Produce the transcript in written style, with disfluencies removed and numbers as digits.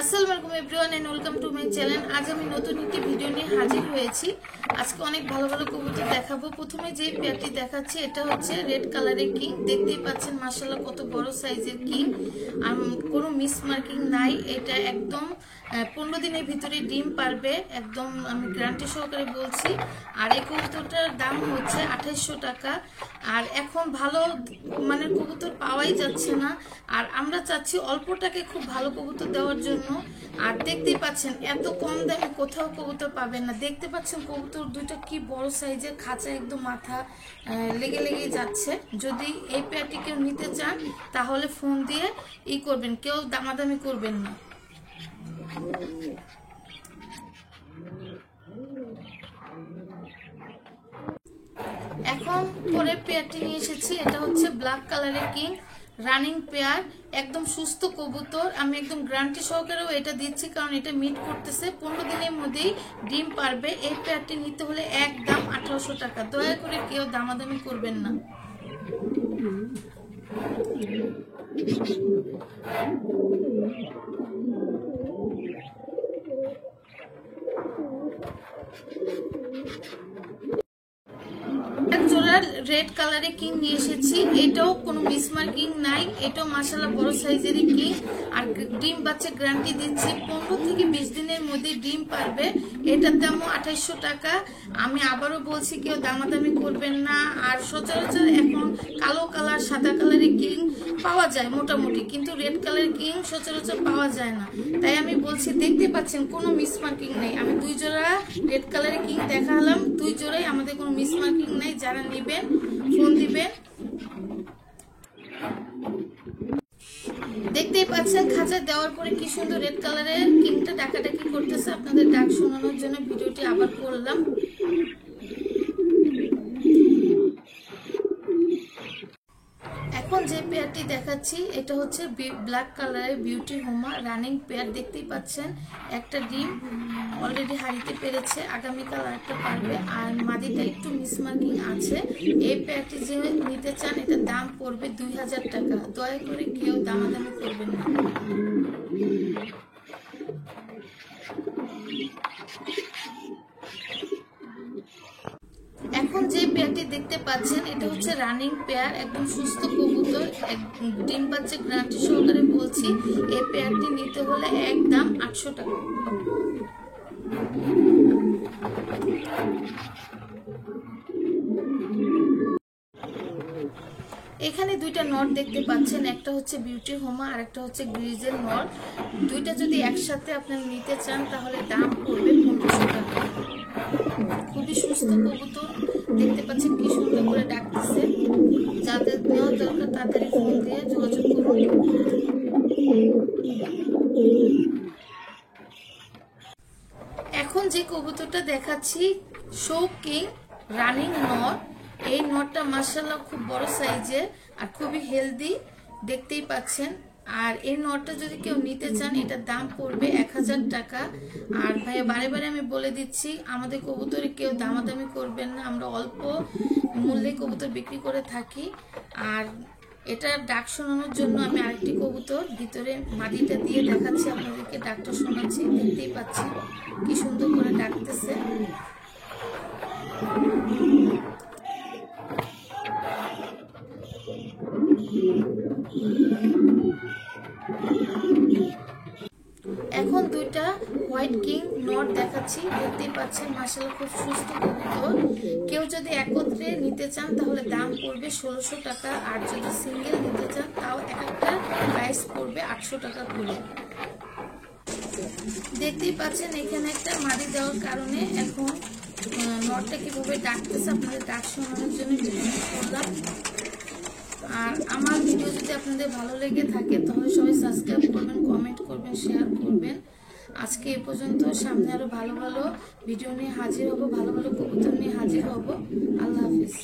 আসসালামু আলাইকুম everyone and welcome to my channel. আজ আমি নতুন একটি ভিডিও নিয়ে হাজির হয়েছি। আজকে অনেক ভালো ভালো কবুতর দেখাবো। প্রথমে যে পেয়ারটি দেখাচ্ছি এটা হচ্ছে রেড কালারের কিং। দেখতেই পাচ্ছেন মাশাআল্লাহ কত বড় সাইজের কিং, আর কোনো মিস মার্কিং নাই। এটা একদম 15 দিনের ভিতরে ডিম পারবে, একদম আমি গ্যারান্টি সহকারে বলছি। আর এই কবুতরটার দাম হচ্ছে 2800 টাকা। আর এখন ভালো মানের কবুতর পাওয়াই যাচ্ছে না, আর আমরা চাচ্ছি অল্পটাকে খুব ভালো কবুতর দেওয়ার জন্য। আর দেখতেই পাচ্ছেন এত কম দামে কোথাও কবুতর পাবেন না। দেখতে পাচ্ছেন কবুতর দুটো কি বড় সাইজের, খাঁচা একদম মাথা লেগে যাচ্ছে। যদি এই পেয়ারটি কেউ নিতে চান তাহলে ফোন দিয়ে করবেন, কেউ দামাদামি করবেন না। এখন পরে পেয়ারটি নিয়ে এসেছি, এটা হচ্ছে ব্ল্যাক কালারের কিং, রানিং পেয়ার, একদম সুস্থ কবুতর। আমি একদম গ্যারান্টি সহকারেও এটা দিচ্ছি, কারণ এটা মিট করতেছে, 15 দিনের মধ্যেই ডিম পারবে। এই পেয়ারটি নিতে হলে একদম 1800 টাকা। দয়া করে কেউ দামাদামি করবেন না। রেড কালারের কিং নিয়ে এসেছি, এটাও কোনো মিসমার্কিং নাই, এটাও মাশাআল্লাহ বড় সাইজেরই কিং। আর ডিম বাচ্চা গ্যারান্টি দিচ্ছি, 15 থেকে 20 দিনের মধ্যে ডিম পারবে। এটার দামও 2800 টাকা। আমি আবারও বলছি কেউ দামাদামি করবেন না। আর সচরাচর এখন কালো কালার সাদা কালারের কিং পাওয়া যায় মোটামুটি, কিন্তু রেড কালারের কিং সচরাচর পাওয়া যায় না। তাই আমি বলছি, দেখতে পাচ্ছেন কোনো মিসমার্কিং নেই। আমি 2 জোড়া রেড কালারের কিং দেখালাম, 2 জোড়াই আমাদের কোনো মিসমার্কিং নেই। যারা নেবেন ফোন দিবেন। দেখতেই পাচ্ছেন খাঁচা দেওয়ার পরে কি সুন্দর রেড কালারের কিংটা ডাকাডাকি করতেছে। আপনাদের ডাক শোনানোর জন্য ভিডিওটি আবার করলাম। এখন যে পেয়ারটি দেখাচ্ছি এটা হচ্ছে ব্ল্যাক কালারের বিউটি হোমা, রানিং পেয়ার। দেখতেই পাচ্ছেন একটা ডিম অলরেডি হারিতে পেরেছে, আগামীকাল একটা পারবে। আর মাদিটা একটু মিসমার্কিং আছে। এই পেয়ারটি যে নিতে চান এটার দাম পড়বে 2000 টাকা। দয়া করে কেউ দামাদামি করবেন না। এখন যে পেয়ারটি দেখতে পাচ্ছেন এটা হচ্ছে রানিং পেয়ার, একদম সুস্থ কবুতর, ডিম বাচ্চা গ্যারান্টি সহকারে বলছি। এই পেয়ারটি নিতে হলে একদম 800 টাকা। এখানে দুইটা নট দেখতে পাচ্ছেন, একটা হচ্ছে বিউটি হোমা আর একটা হচ্ছে গ্রিজেল নট। দুইটা যদি একসাথে আপনারা নিতে চান তাহলে দাম পড়বে 1500 টাকা। খুবই সুস্থ কবুতর, দেখতে পাচ্ছেন কি সুন্দর করে ডাকতেছে। যাদের নেওয়া দরকার তাড়াতাড়ি ফোন দিয়ে যোগাযোগ করুন। এখন যে কবুতরটা দেখাচ্ছি শো কিং, রানিং নট। এই নটটা মাশাআল্লাহ খুব বড় সাইজের আর খুবই হেলদি, দেখতেই পাচ্ছেন। আর এই নটটা যদি কেউ নিতে চান এটার দাম পড়বে 1000 টাকা। আর ভাইয়া বারে বারে আমি বলে দিচ্ছি, আমাদের কবুতরে কেউ দামাদামি করবেন না, আমরা অল্প মূল্যে কবুতর বিক্রি করে থাকি। আর এটা ডাক শোনানোর জন্য আমি আরেকটি কবুতর ভিতরে মাটিটা দিয়ে দেখাচ্ছি আপনাদেরকে, ডাকটা শোনাচ্ছি। দেখতেই পাচ্ছেন কি সুন্দর করে ডাকতেছে। এখন দুইটা হোয়াইট কিং নট দেখাচ্ছি, দেখতেই পাচ্ছেন মাশাআল্লাহ খুব সুস্থ কবুতর। কেউ যদি একত্রে নিতে চান তাহলে দাম পড়বে 1600 টাকা। আর যদি সিঙ্গেল নিতে চান তাও একটা প্রাইস পড়বে 800 টাকা করে। দেখতেই পাচ্ছেন এখানে একটা মাটি দেওয়ার কারণে এখন নটটা কিভাবে ডাকতেছে আপনাদের ডাক শোনানোর জন্য ভিডিও করলাম। আর আমার ভিডিও যদি আপনাদের ভালো লেগে থাকে তাহলে সবাই সাবস্ক্রাইব করবেন, কমেন্ট করবেন, শেয়ার করবেন। আজকে এ পর্যন্ত, সামনে আরো ভালো ভালো ভিডিও নিয়ে হাজির হব, ভালো ভালো কবুতর নিয়ে হাজির হব। আল্লাহ হাফিজ।